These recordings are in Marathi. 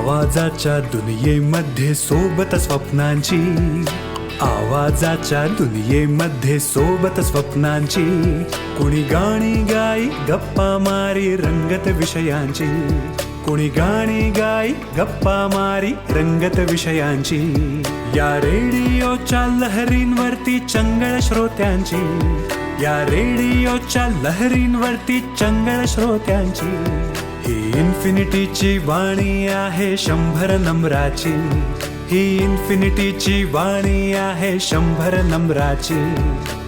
आवाजाच्या दुनियेमध्ये सोबत स्वप्नांची, आवाजाच्या दुनियेमध्ये सोबत स्वप्नांची, कुणी गाणी गाई गप्पा मारी रंगत विषयांची, कुणी गाणी गाई गप्पा मारी रंगत विषयांची, या रेडिओच्या लहरींवरती चंगळ श्रोत्यांची, या रेडिओच्या लहरींवरती चंगळ श्रोत्यांची, ही इन्फिनिटीची वाणी आहे 100 नम्राची, ही इन्फिनिटीची वाणी आहे 100 नम्राची,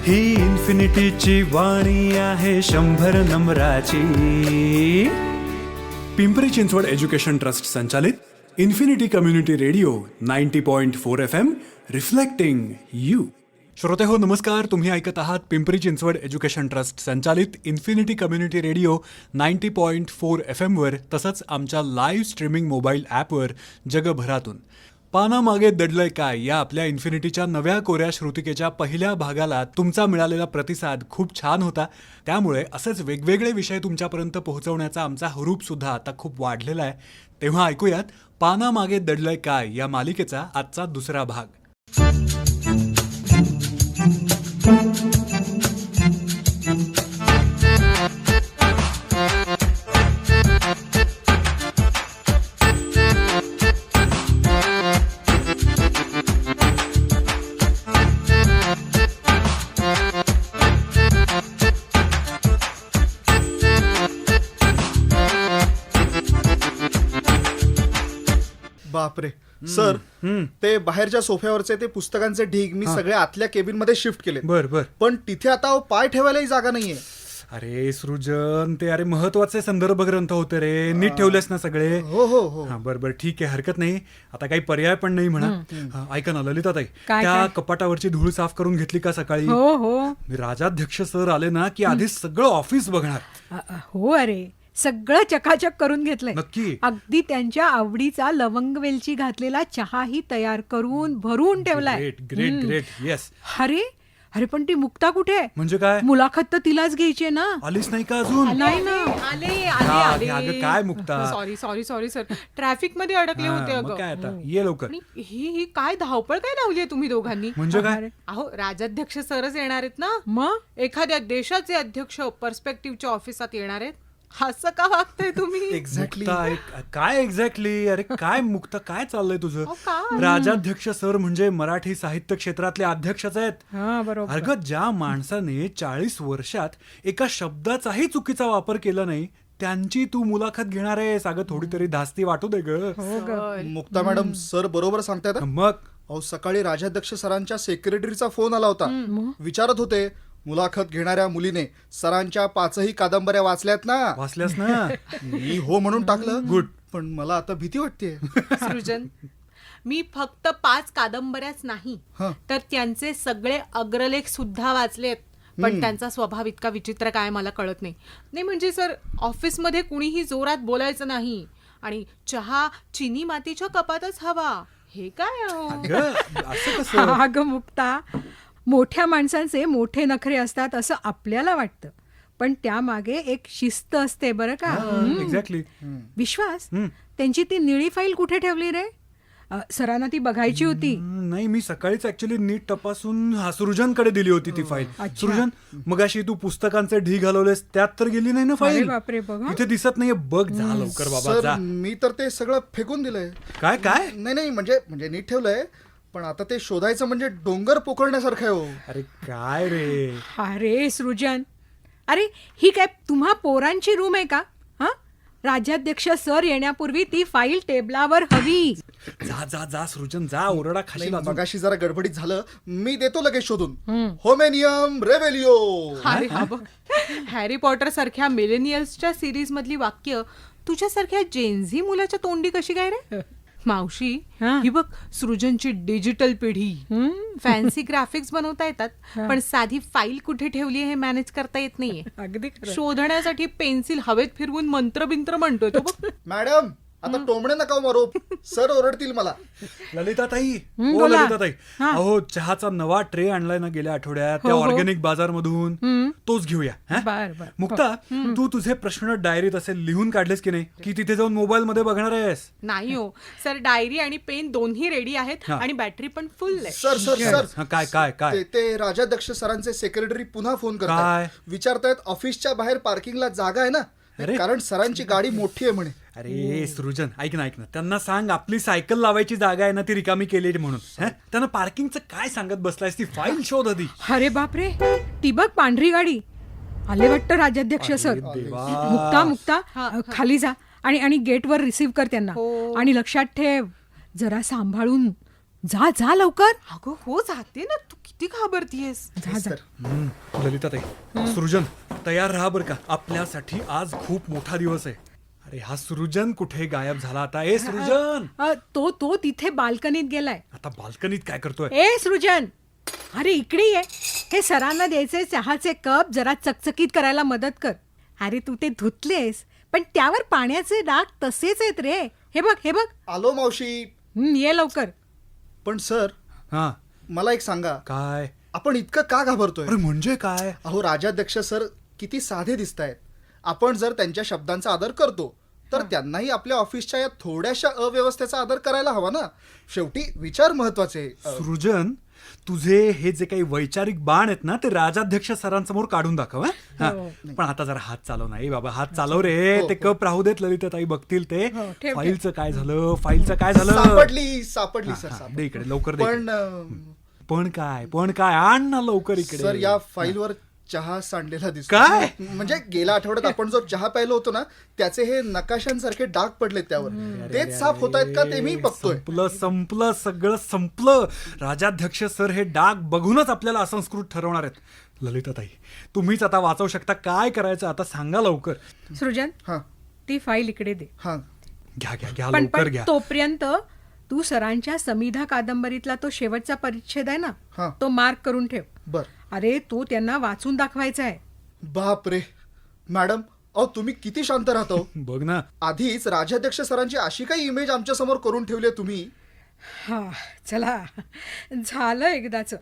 ही इन्फिनिटीची वाणी आहे 100 नम्राची. पिंपरी चिंचवड एज्युकेशन ट्रस्ट संचालित infinity community radio 90.4 FM reflecting you. श्रोते हो नमस्कार. तुम्ही ऐकत आहात पिंपरी चिंचवड एज्युकेशन ट्रस्ट संचालित इन्फिनिटी कम्युनिटी रेडिओ 90.4 FM वर, तसंच आमच्या लाईव्ह स्ट्रीमिंग मोबाईल ॲपवर जगभरातून. पानामागे दडलंय काय या आपल्या इन्फिनिटीच्या नव्या कोऱ्या श्रुतिकेच्या पहिल्या भागाला तुमचा मिळालेला प्रतिसाद खूप छान होता. त्यामुळे असेच वेगवेगळे विषय तुमच्यापर्यंत पोहोचवण्याचा आमचा हुरूप सुद्धा आता खूप वाढलेला आहे. तेव्हा ऐकूयात पानामागे दडलंय काय या मालिकेचा आजचा दुसरा भाग. बापरे सर, ते बाहेरच्या सोफ्यावरचे ते पुस्तकांचे ढीग मी सगळे आतल्या केबिन मध्ये शिफ्ट केले. बर बर. पण तिथे आता पाय ठेवायलाही जागा नाहीये. अरे सृजन, ते अरे महत्वाचे संदर्भ ग्रंथ होते रे. नीट ठेवलेस ना सगळे? हो हो हो. बरं बरं ठीक आहे, हरकत नाही. आता काही पर्याय पण नाही म्हणा. ऐका ना ललिताताई, त्या कपाटावरची धूळ साफ करून घेतली का सकाळी? हो हो. राजाध्यक्ष सर आले ना की आधी सगळं ऑफिस बघणार. हो, अरे सगळं चकाचक करून घेतलंय. नक्की? अगदी त्यांच्या आवडीचा लवंग वेलची घातलेला चहाही तयार करून भरून ठेवलाय. Great great great. येस. अरे अरे पण ती मुक्ता कुठे? म्हणजे काय? मुलाखत तर तिलाच घ्यायची ना. आलीच नाही का अजून? नाही ना. अगं काय मुक्ता? सॉरी सर, ट्रॅफिक मध्ये अडकले होते. मग काय आता, ये लवकर. आणि ही काय धावपळ काय लावली आहे तुम्ही दोघांनी? म्हणजे काय? अहो, राजाध्यक्ष सरच येणार आहेत ना. मग एखाद्या देशाचे अध्यक्ष पर्स्पेक्टिव्हच्या ऑफिसात येणार आहेत. असं का वागताय तुम्ही? एक्झॅक्टली. काय एक्झॅक्टली? अरे काय मुक्ता, काय चाललंय तुझं? काय? राजाध्यक्ष सर म्हणजे मराठी साहित्य क्षेत्रातले अध्यक्षच आहेत. हा बरोबर. अगं ज्या माणसाने 40 वर्षात एका शब्दाचाही चुकीचा वापर केला नाही, त्यांची तू मुलाखत घेणार आहेस. अगं थोडी तरी धास्ती वाटू दे ग. मुक्ता मॅडम, सर बरोबर सांगतायत. मग अहो, सकाळी राजाध्यक्ष सरांच्या सेक्रेटरीचा फोन आला होता. विचारत होते, मुलाखत घेणाऱ्या मुलीने सरांच्या 5ही कादंबऱ्या वाचल्यात ना? वाचल्यास ना? मी हो म्हणून टाकलं. गुड. पण मला आता भीती वाटते. सृजन, मी फक्त 5 कादंबऱ्याच नाही हं. तर त्यांचे सगळे अग्रलेख सुद्धा वाचलेत. पण त्यांचा स्वभाव इतका विचित्र काय मला कळत नाही. म्हणजे सर, ऑफिसमध्ये कुणीही जोरात बोलायचं नाही आणि चहा चिनी मातीच्या कपातच हवा. हे काय अहो? अगं, असं कसं? अगं मुक्ता, मोठ्या माणसांचे मोठे नखरे असतात असं आपल्याला वाटतं, पण त्यामागे एक शिस्त असते बरं का. एक्झॅक्टली. विश्वास, त्यांची ती निळी फाईल कुठे ठेवली रे? सरांना ती बघायची होती. नाही, मी सकाळीच ऍक्च्युली नीट तपासून सृजनकडे दिली होती ती फाईल. सृजन, मगाशी तू पुस्तकांचे ढीग घालवलेस त्यात तर गेली नाही ना अरे फाईल? बापरे, बघा. इथे दिसत नाहीये. बघ, जा लवकर बाबा सर, जा. मी तर ते सगळं फेकून दिलंय. काय काय? नाही म्हणजे नीट ठेवलंय, पण आता ते शोधायचं म्हणजे डोंगर पोखरण्यासारखं आहे. हो, अरे काय रे? अरे सृजन, अरे ही काय तुम्हा पोरांची रूम आहे का? हा, राजाध्यक्ष सर येण्यापूर्वी ती फाईल टेबलावर हवी. जा जा जा सृजन, जा. ओरडा खाशील अजून. मगाशी जरा गडबडीत झालं. मी देतो लगेच शोधून. होमेनियम रेव्हेलिओ. अरे हा बघ, हॅरी पॉटर सारख्या मिलेनियल्सच्या सिरीज मधली वाक्य तुझ्यासारख्या जेनझी मुलाच्या तोंडी कशी काय रे? मावशी, ही बघ सृजनची डिजिटल पिढी. फॅन्सी ग्राफिक्स बनवता येतात, पण साधी फाईल कुठे ठेवली हे मॅनेज करता येत नाहीये. अगदी शोधण्यासाठी पेन्सिल हवेत फिरवून मंत्रबिंत्र म्हणतोय तो बघ. मॅडम, आता टोमणे नका मारो, सर ओरडतील मला. ललिताताई, ओ बोला. ललिताताई, अहो चहाचा नवा ट्रे आणलाय ना गेल्या आठवड्यात त्या ऑर्गॅनिक बाजार मधून. तोच घेऊया हा? बर, बर. मुक्ता तू तुझे प्रश्न डायरीत असे लिहून काढलेस की नाही की तिथे जाऊन मोबाईल मध्ये बघणार आहेस? नाही हो सर, डायरी आणि पेन दोन्ही रेडी आहेत आणि बॅटरी पण फुल आहे. सर सर सर हा, काय काय काय ते राजाध्यक्ष सरांचे सेक्रेटरी पुन्हा फोन काय? करतात, विचारतायत ऑफिसच्या बाहेर पार्किंगला जागा आहे ना, अरे. कारण सरांची गाडी मोठी आहे म्हणे. अरे सृजन ऐक ना त्यांना सांग आपली सायकल लावायची जागा आहे ना ती रिकामी केली म्हणून हा? त्यांना पार्किंगचं काय सांगत बसलायस? ती फाईल शोध आधी. अरे बापरे, ती बघ पांढरी गाडी आले वाटतं राजाध्यक्ष सर. देवा. मुक्ता खाली जा आणि आणि गेटवर रिसीव्ह कर त्यांना. हो. आणि लक्षात ठेव, जरा सांभाळून जा जा लवकर. अगं हो जाते ना, तू किती घाबरतीयस. जा जा. ललिताताई सृजन तयार राहा बरं का, आपल्यासाठी आज खूप मोठा दिवस आहे. अरे हा सृजन कुठे गायब झाला आता? ए सृजन, तो तिथे बाल्कनीत गेलाय. आता बाल्कनीत काय करतोय? ए सृजन, अरे इकडे ये. हे सरांना द्यायचे चहाचे कप जरा चकचकीत करायला मदत कर. अरे तू ते धुतलेस पण त्यावर पाण्याचे डाग तसेच आहेत रे. हे बघ हे बघ. आलो मावशी. ये लवकर. पण सर हा मला एक सांगा, काय? आपण इतकं का घाबरतोय? अरे म्हणजे काय? अहो राजाध्यक्ष सर किती साधे दिसत आहेत. आपण जर त्यांच्या शब्दांचा आदर करतो तर त्यांनाही आपल्या ऑफिसच्या या थोड्याशा अव्यवस्थेचा आदर करायला हवा ना. शेवटी विचार महत्वाचे. सृजन तुझे हे जे काही वैचारिक बाण आहेत ना ते राजाध्यक्ष सरांसमोर काढून दाखव हा? हा. पण आता जरा हात चालव नाही बाबा, हात चालव रे. ते कप राहू देत, ललिताताई बघतील ते. ठेव. फाईलचं काय झालं? फाईलचं काय झालं? सापडली सर, हा, सापडली. दे इकडे लवकर दे पण इकडे. पण काय आण ना लवकर इकडे. सर या फाईलवर चहा सांडलेला दिसतो. काय? म्हणजे गेल्या आठवड्यात आपण जो चहा प्यायलो होतो ना त्याचे हे नकाशांसारखे डाग पडले त्यावर. तेच साफ होत आहेत का ते मी बघतोय. संपलं सगळं संपलं. राजाध्यक्ष सर हे डाग बघूनच आपल्याला असंस्कृत ठरवणार आहेत. ललिताताई तुम्हीच आता वाचवू शकता. काय करायचं आता सांगा लवकर. सृजन, हा ती फाईल इकडे दे. हा घ्या पण लवकर पण घ्या. तोपर्यंत तू सरांच्या समिधा कादंबरीतला तो शेवटचा परिच्छेद आहे हा. ना, तो मार्क करून ठेव. बर. अरे तो त्यांना वाचून दाखवायचा आहे. बाप रे मॅडम, अहो तुम्ही किती शांत राहतो. बघ ना. आधीच राजाध्यक्ष सरांची अशी काही इमेज आमच्या समोर करून ठेवली आहे तुम्ही. हा चला, झालं एकदाच.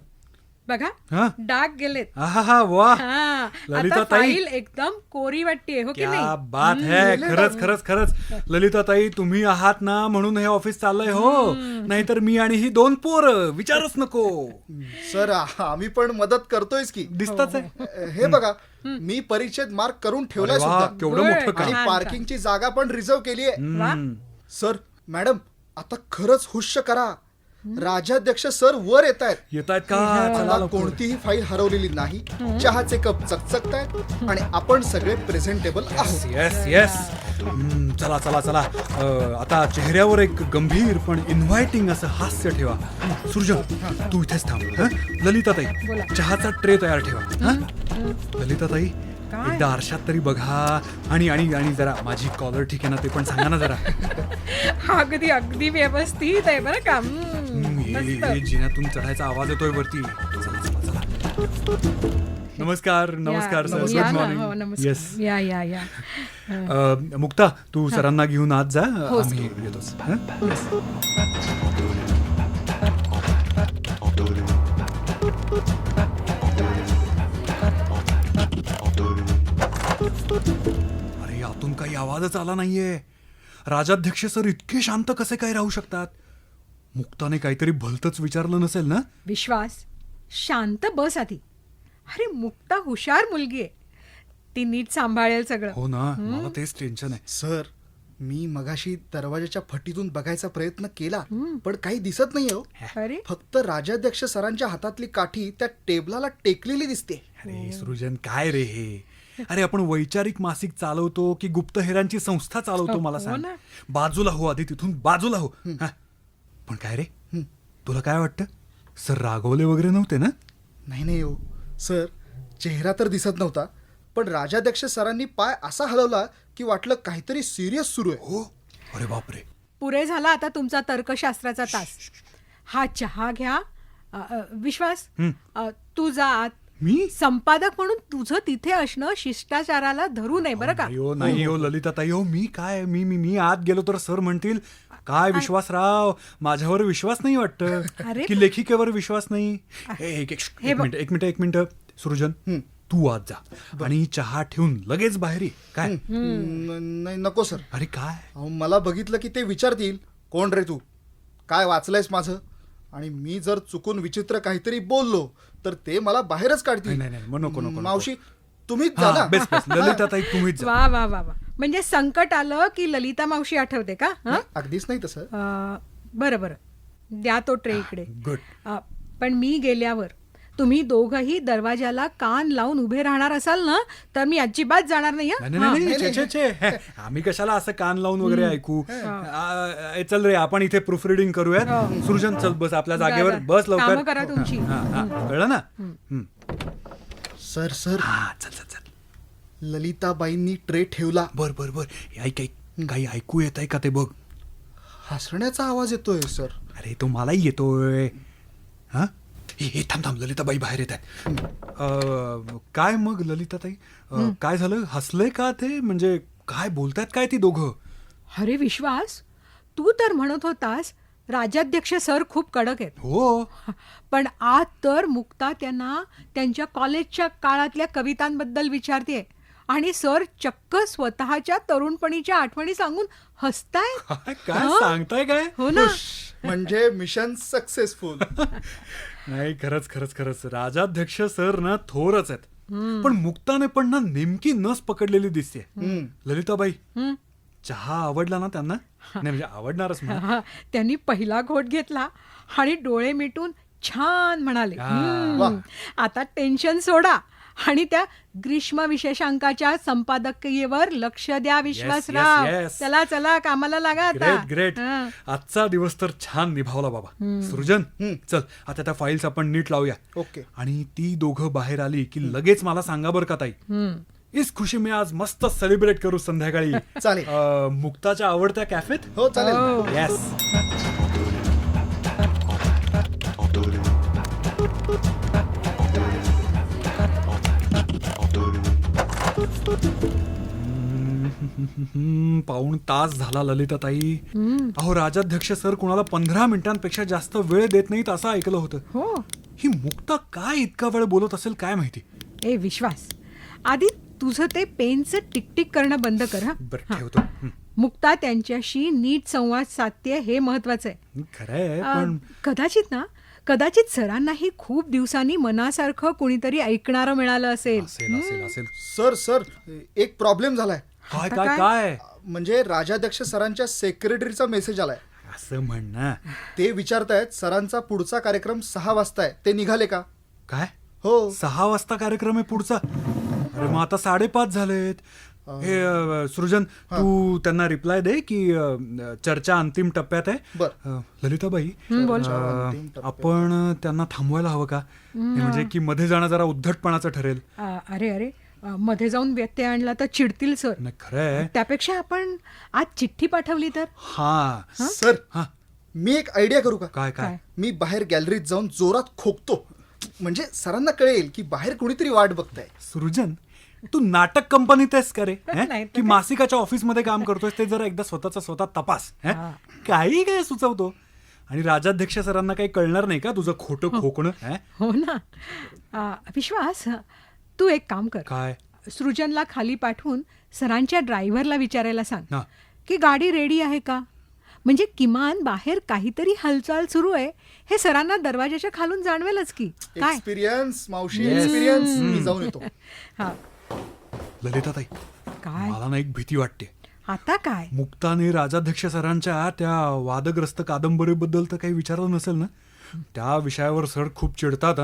बघा हा? डाग गेलेत. आहा वा. हा, आता ललिताताई. फाईल एकदम कोरी वाटते हो की क्या नाही? बात है. खरंच ललिताताई तुम्ही आहात ना म्हणून हे ऑफिस चाललंय हो. नाहीतर मी आणि ही दोन पोरं विचारच नको. सर आम्ही पण मदत करतोयच की. दिसताच आहे. हे बघा मी परिच्छेद मार्क करून ठेवलाय अरे वा, सुद्धा. केवढं Good. मोठं काम. आणि छान, पार्किंगची जागा पण रिझर्व केली आहे. वा. सर मॅडम आता खरंच हुश्य करा. राजाध्यक्ष सर वर येत आहेत. येतायत का? चला मला लवकर. कोणतीही फाईल हरवलेली नाही. चहाचे कप चकचकतायत आणि आपण सगळे प्रेझेंटेबल आहोत. येस चला आता चेहऱ्यावर एक गंभीर पण इन्व्हायटिंग असं हास्य ठेवा. सृजन तू इथेच थांब. हं? ललिताताई चहाचा ट्रे तयार ठेवा. हं? ललिताताई एकदा आरशात तरी बघा आणि आणि आणि जरा माझी कॉलर ठीक आहे ना ते पण सांगा ना जरा. अगदी व्यवस्थित आहे बरं का. हे जिन्यातून चढायचा आवाज येतोय वरती. चला. नमस्कार सर. गुड हो, मॉर्निंग. येस. या मुक्ता तू सरांना घेऊन आज जा. आम्ही येतोच. हं? अरे यातून काही आवाजच आला नाहीये. राजाध्यक्ष सर इतके शांत कसे काय राहू शकतात? मुक्ताने काहीतरी भलतच विचारलं नसेल ना? विश्वास, शांत बस आधी. अरे मुक्ता हुशार मुलगी आहे, ती नीट सांभाळेल सगळं. हो ना, मला तेच टेन्शन आहे. सर मी मगाशी दरवाजाच्या फटीतून बघायचा प्रयत्न केला पण काही दिसत नाही हो. अरे फक्त राजाध्यक्ष सरांच्या हातातली काठी त्या टेबलाला टेकलेली दिसते. अरे सृजन काय रे हे? अरे आपण वैचारिक मासिक चालवतो की गुप्तहेरांची संस्था चालवतो मला सांग. ना. बाजूला हो आधी, तिथून बाजूला हो. हा. पण काय रे तुला काय वाटतं? सर रागवले वगैरे नव्हते ना? नाही हो सर, चेहरा तर दिसत नव्हता पण राजाध्यक्ष सरांनी पाय असा हलवला की वाटलं काहीतरी सिरियस सुरू आहे. हो. अरे बापरे. पुरे झाला आता तुमचा तर्कशास्त्राचा तास. हा चहा घ्या. विश्वास, तू जा आत. मी? संपादक म्हणून तुझं तिथे असणं शिष्टाचाराला धरू नये बरं का. नाही हो ललिताताई हो. मी काय मी आत गेलो तर सर म्हणतील काय विश्वासराव माझ्यावर विश्वास नाही वाटतं अरे. की लेखिकेवर विश्वास नाही. एक मिनिट सृजन तू आज जा आणि चहा ठेवून लगेच बाहेर ये. काय नाही नको सर. अरे काय अहो, मला बघितलं की ते विचारतील, कोण रे तू, काय वाचलंयस माझं, आणि मी जर चुकून विचित्र काहीतरी बोललो तर ते मला बाहेरच काढतील. नाही, मग नको. मावशी तुम्हीच जा हा ना. बेस ललिताताई तुम्हीच जा. वा वा वा वा. म्हणजे संकट आलं की ललिता मावशी आठवते का? हं? अगदीच नाही तसं. बरं बरं, द्या तो ट्रे इकडे. गुड. पण मी गेल्यावर तुम्ही दोघंही दरवाजाला कान लावून उभे राहणार असाल ना, तर मी अजिबात जाणार नाही. हं? नाही, छे. आम्ही कशाला असं कान लावून वगैरे ऐकू. चल रे, आपण इथे प्रूफ रिडिंग करूयात. सृजन चल बस आपल्या जागेवर जा. बस लवकर. कामं करा तुमची. कळलं ना? सर हा चल ललिताबाईंनी ट्रे ठेवला. बर ऐक काही ऐकू येत आहे का ते बघ. हसण्याचा आवाज येतोय सर. अरे तो मलाही येतोय. हा हे थांब ललिताबाई बाहेर येत आहेत. काय मग ललिताताई, काय झालं, हसलंय का ते, म्हणजे काय बोलतायत काय ती दोघं? अरे विश्वास, तू तर म्हणत होतास राजाध्यक्ष सर खूप कडक आहेत. हो. पण आज तर मुक्ता त्यांना त्यांच्या कॉलेजच्या काळातल्या कवितांबद्दल विचारते आणि सर चक्क स्वतःच्या तरुणपणीच्या आठवणी सांगून हसताय. काय सांगताय काय? हो ना. म्हणजे मिशन सक्सेसफुल. नाही खरंच राजाध्यक्ष सर ना थोरच आहेत. पण मुक्ताने पण ना नेमकी नस पकडलेली दिसते. ललिताबाई, चहा आवडला ना त्यांना? नाही म्हणजे आवडणारच म्हणा. त्यांनी पहिला घोट घेतला आणि डोळे मिटून छान म्हणाले, आता टेन्शन सोडा आणि त्या ग्रीष्म विशेषांकाच्या संपादकीयवर लक्ष द्या विश्वासराव. yes. चला कामाला लागा आता. ग्रेट. आजचा दिवस तर छान निभावला बाबा. सृजन चल आता त्या फाईल्स आपण नीट लावूया. ओके. आणि ती दोघं बाहेर आली की लगेच मला सांगा बरं का ताई. इस खुशी में आज मस्त सेलिब्रेट करू संध्याकाळी. चालेल. मुक्ताच्या आवडत्या कॅफेत. हो चालेल. येस. पाऊण तास झाला ललिताताई. अहो राजाध्यक्ष सर कुणाला 15 मिनिटांपेक्षा जास्त वेळ देत नाहीत असं ऐकलं होतं. हो. ही मुक्ता काय इतका वेळ बोलत असेल काय माहिती. ए विश्वास, आधी तुझं ते पेनचं टिकटिक करणं बंद कर. हा बरं ठेवतो. मुक्ता त्यांच्याशी नीट संवाद साधते हे महत्वाचं आहे. खरंय पण कदाचित सरांनाही खूप दिवसांनी मनासारखं कुणीतरी ऐकणारं मिळालं असेल. असेल. सर एक प्रॉब्लेम झालाय. काय म्हणजे राजाध्यक्ष सरांच्या सेक्रेटरीचा मेसेज आलाय. असं म्हण ना. ते विचारतायत सरांचा पुढचा कार्यक्रम 6 वाजता आहे, ते निघाले का? काय? हो. 6 वाजता कार्यक्रम आहे पुढचा? अरे मग आता 5:30 झालेत. हे सृजन तू त्यांना रिप्लाय दे की चर्चा अंतिम टप्प्यात आहे. ललिताबाई, आपण त्यांना थांबवायला हवं का? म्हणजे की मध्ये जाणं जरा उद्धटपणाचं ठरेल. अरे मध्ये जाऊन व्यत्यय आणला तर चिडतील सर. नाही खरंय. त्यापेक्षा आपण आज चिठ्ठी पाठवली तर. सर मी एक आयडिया करू का? काय? मी बाहेर गॅलरीत जाऊन जोरात खोकतो, म्हणजे सरांना कळेल की बाहेर कोणीतरी वाट बघताय. सृजन, तू नाटक कंपनीत आहेस का रे? नाही तर की मासिकाच्या ऑफिसमध्ये काम करतोयस ते जरा एकदा स्वतः तपास. काही काय सुचवतो आणि राजाध्यक्ष सरांना काही कळणार नाही का तुझं खोटं खोकणं? हो ना. विश्वास, तू एक काम कर. काय? सृजनला खाली पाठवून सरांच्या ड्रायव्हरला विचारायला सांग हा. की गाडी रेडी आहे का. म्हणजे किमान बाहेर काहीतरी हालचाल सुरू आहे हे सरांना दरवाजाच्या खालून जाणवेलच की. काय एक्सपिरियन्स मावशी, एक्सपिरियन्स. मी जाऊन येतो. हा. ललिताताई, काय मला ना एक भीती वाटते. आता काय? मुक्ताने राजाध्यक्ष सरांच्या त्या वादग्रस्त कादंबरीबद्दल तर काही विचारलं नसेल ना? त्या विषयावर सर खूप चिडतात.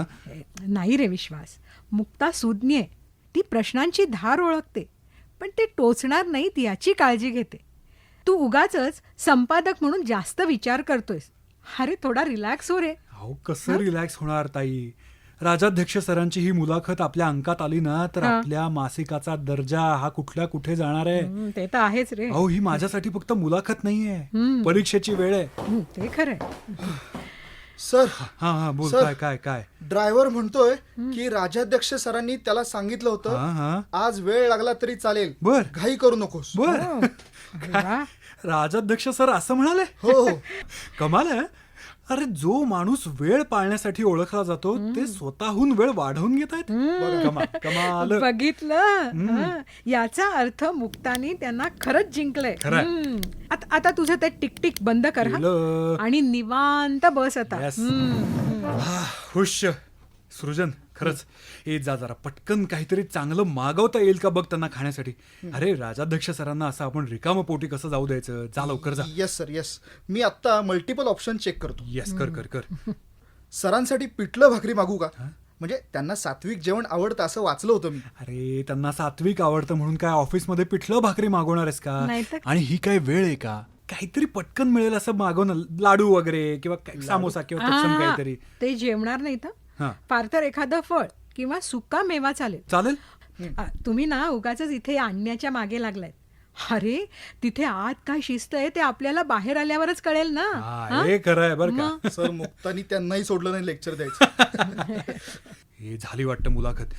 नाही रे विश्वास, मुक्ता सुज्ञ आहे. ती प्रश्नांची धार ओळखते, पण ते टोचणार नाहीत याची काळजी घेते. तू उगाचच संपादक म्हणून जास्त विचार करतोयस. अरे थोडा रिलॅक्स हो रे. अहो कसं रिलॅक्स होणार ताई? राजाध्यक्ष सरांची ही मुलाखत आपल्या अंकात आली ना तर आपल्या मासिकाचा दर्जा हा कुठल्या कुठे जाणार आहे. ते तर आहेच रे. अहो ही माझ्यासाठी फक्त मुलाखत नाहीये, परीक्षेची वेळ आहे. ते खरंय. सर हा बोल. सर, काय? ड्रायव्हर म्हणतोय की राजाध्यक्ष सरांनी त्याला सांगितलं होतं आज वेळ लागला तरी चालेल, बर. घाई करू नकोस. बर. राजाध्यक्ष सर असं म्हणाले? हो कमाल आहे. अरे जो माणूस वेळ पाळण्यासाठी ओळखला जातो ते स्वतःहून वेळ वाढवून घेत आहेत. कमाल कमाल. बघितलं याचा अर्थ मुक्तानी त्यांना खरंच जिंकलंय. खरंय. आता तुझं ते टिकटिक बंद कर हा. केलं. आणि निवांत बस आता. Yes. हुश. सृजन खरंच हे जा जरा पटकन काहीतरी चांगलं मागवता येईल का बघ त्यांना खाण्यासाठी. अरे राजाध्यक्ष सरांना असं आपण रिकामं पोटी कसं जाऊ द्यायचं. जा लवकर जा. Yes sir yes. मी आत्ता मल्टिपल ऑप्शन चेक करतो. येस कर कर कर. सरांसाठी पिठलं भाकरी मागू का? म्हणजे त्यांना सात्विक जेवण आवडतं असं वाचलं होतं मी. अरे त्यांना सात्विक आवडतं म्हणून काय ऑफिसमध्ये पिठलं भाकरी मागवणार आहेस का? नाहीतर. आणि ही काय वेळ आहे का? काहीतरी पटकन मिळेल असं मागवणं. लाडू वगैरे किंवा सामोसा किंवा तत्सम काहीतरी. ते जेवणार नाही तर हा फार तर एखादं फळ किंवा सुका मेवा चालेल. चालेल. तुम्ही ना उगाच इथे आणण्याच्या मागे लागलाय. अरे तिथे आत काय शिस्त आहे ते आपल्याला बाहेर आल्यावरच कळेल ना. हा, हे खरं आहे बरं का. सर मुक्तानी त्यांनाही सोडलं नाही लेक्चर द्यायचं. हे झाली वाटतं मुलाखत.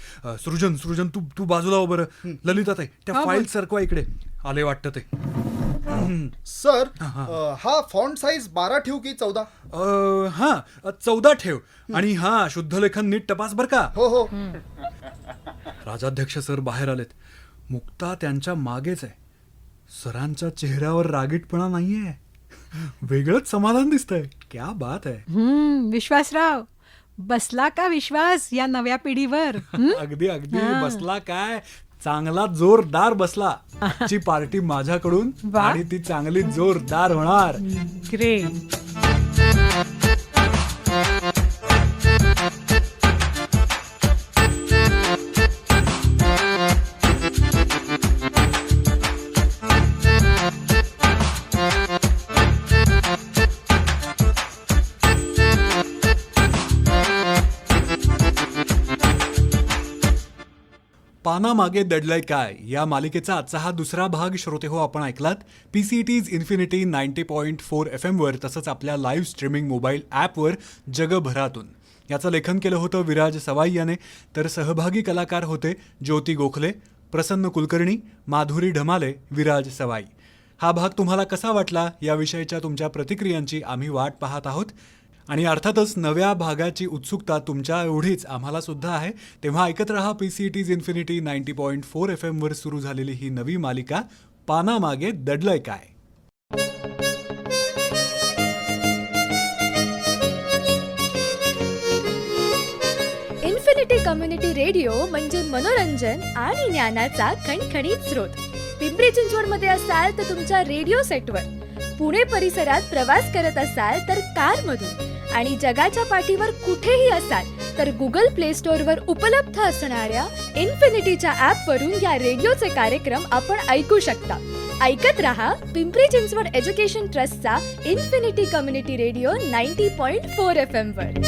सृजन सृजन तू तू बाजूला हो बरं. ललिताताई त्या हा, फाईल बोल. सरकवा इकडे. आले वाटतं ते. सर हा फॉन्ट साईज 12 ठेवू की 14? हा 14 ठेव. आणि हा शुद्ध लेखन नीट तपास बर का. हो हो. राजाध्यक्ष सर बाहेर आलेत. मुक्ता त्यांच्या मागेच आहे. सरांच्या चेहऱ्यावर रागीटपणा नाहीये. वेगळंच समाधान दिसतंय. क्या बात आहे. विश्वासराव बसला का विश्वास या नव्या पिढीवर? अगदी अगदी बसला काय. चांगला जोरदार बसला. आजची पार्टी माझ्याकडून वा. आणि ती चांगली जोरदार होणार. ग्रेट. पानामागे दडलंय काय या मालिकेचा आजचा हा दुसरा भाग श्रोते हो आपण ऐकलात. PCT's इन्फिनिटी 90.4 FM वर तसंच आपल्या लाईव्ह स्ट्रीमिंग मोबाईल ॲपवर जगभरातून. याचं लेखन केलं होतं विराज सवाई याने. तर सहभागी कलाकार होते ज्योती गोखले, प्रसन्न कुलकर्णी, माधुरी ढमाले, विराज सवाई. हा भाग तुम्हाला कसा वाटला याविषयीच्या तुमच्या प्रतिक्रियांची आम्ही वाट पाहत आहोत. आणि अर्थातच नव्या भागाची उत्सुकता तुमच्या एवढीच आम्हाला सुद्धा आहे. तेव्हा ऐकत रहा PCT's इन्फिनिटी 90.4 FM वर सुरू झालेली ही नवी मालिका पानामागे दडलंय काय. इन्फिनिटी कम्युनिटी रेडिओ म्हणजे मनोरंजन आणि ज्ञानाचा खणखणीत स्रोत. पिंपरी चिंचवडमध्ये असाल तर तुमच्या रेडिओ सेटवर, पुणे परिसरात प्रवास करत असाल तर कारमधून, आणि जगाच्या पाठीवर कुठेही असाल तर गुगल प्ले स्टोअरवर उपलब्ध असणाऱ्या इन्फिनिटीच्या ॲपवरून या रेडिओचे कार्यक्रम आपण ऐकू शकता. ऐकत रहा पिंपरी चिंचवड एज्युकेशन ट्रस्टचा इन्फिनिटी कम्युनिटी रेडिओ 90.4 FM वर.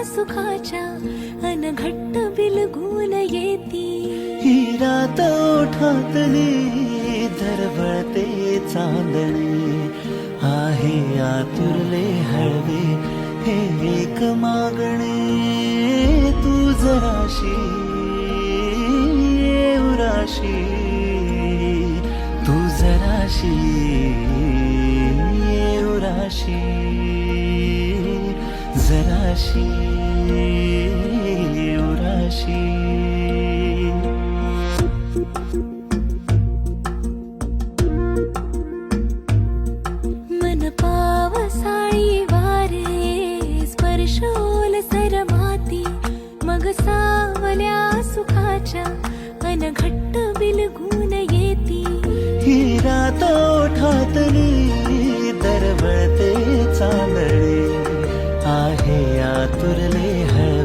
सुखाच्या अनघट्ट बिलगून येती. ही रात ओठातली दरवळते चांदणे आहे आतुरले हळवे हे एक मागणे. तू जराशी उराशी, तू जराशी उराशी, जराशी उराशी. मन पावसाळी वारे स्पर्शोल सरमाती, मग सावल्या सुखाच्या अनघट्ट बिलगून येती. ही रात ओठातली दरवळते चांदणे आहे आतुरले हळवे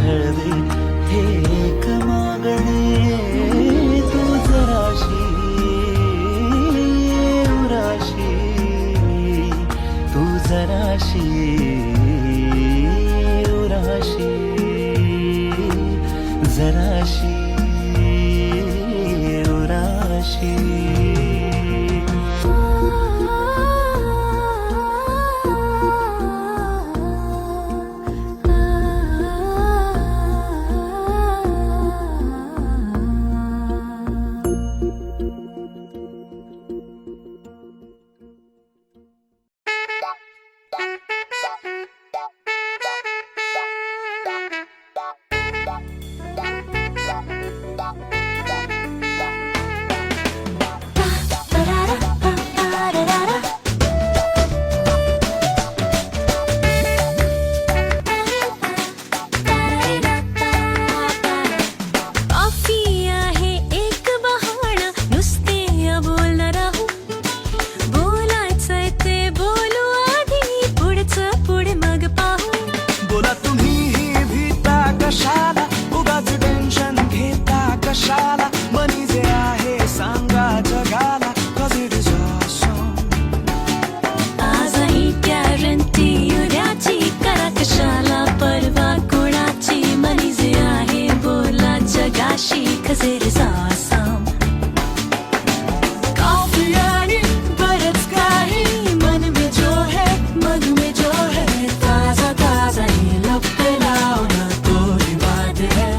कळवे हे एक मागणे तू जराशी उराशी तू जराशी उराशी जराशी उराशी कॉफी आहे एक बहाणा नुसते बोल राहू बोलायचंय ते बोलू आधी पुढचं पुढे मग पाहू बोला तुम्हीही भीता कशाला उगाच टेन्शन घेता कशाला मनी जे आहे सांगा जगाला cause it is awesome. आजही गॅरंटी उद्याची करा कशाला परवा कोणाची मनी जे आहे बोला जगाशी cause it is awesome. Coffee आणि बरंच काही मन में जो है मग में जो है ताजा ताजा ही लपे लावना तो ही बात है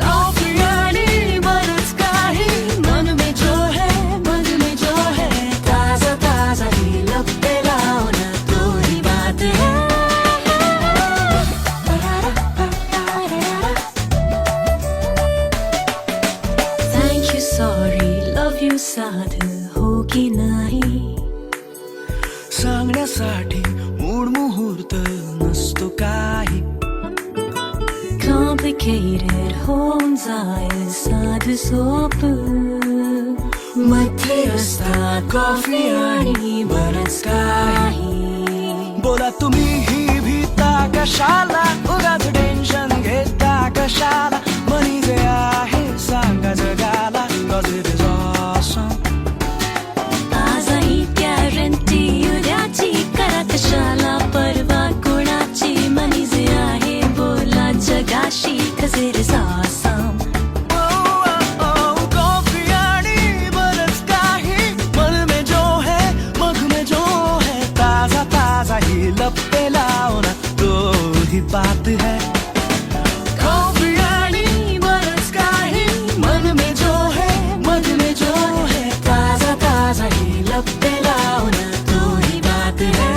कॉफी आणि बरंच काही मन में जो है मग में जो है ताजा ताजा ही लपे लावना तो ही बात है Thank you, sorry, love you साध हो की नाही सांगण्यासाठी मूड मुहूर्त नसतो काही Complicated होऊन जाईल साध सोप मध्ये असतात कॉफी आणि बरंच काही बोला तुम्हीही भीता कशाला उगाच टेन्शन घेता कशाला मनी जे आहे सांगा जगाला cause it is awesome. आजही गॅरंटी उद्याची करा कशाला परवा कोणाची मनी जे आहे बोला जगाशी cause it is awesome. Coffee आणि बरंच काही मन में जो है मग में जो है ताजा ताजा ही लपे लावना तो ही बात है कॉफी आणि बरंच काही मन में जो है मग में जो है ताजा ताजा ही लपे लावना तो ही बात है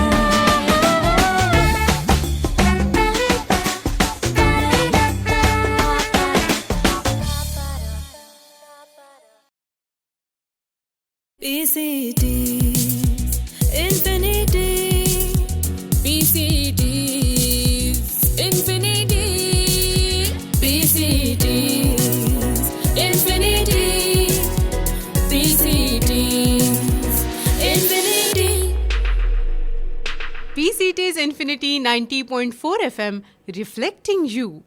PCTs, infinity. PCTs, infinity. PCTs, infinity. PCTs, infinity. PCT's Infinity 90.4 FM, reflecting you.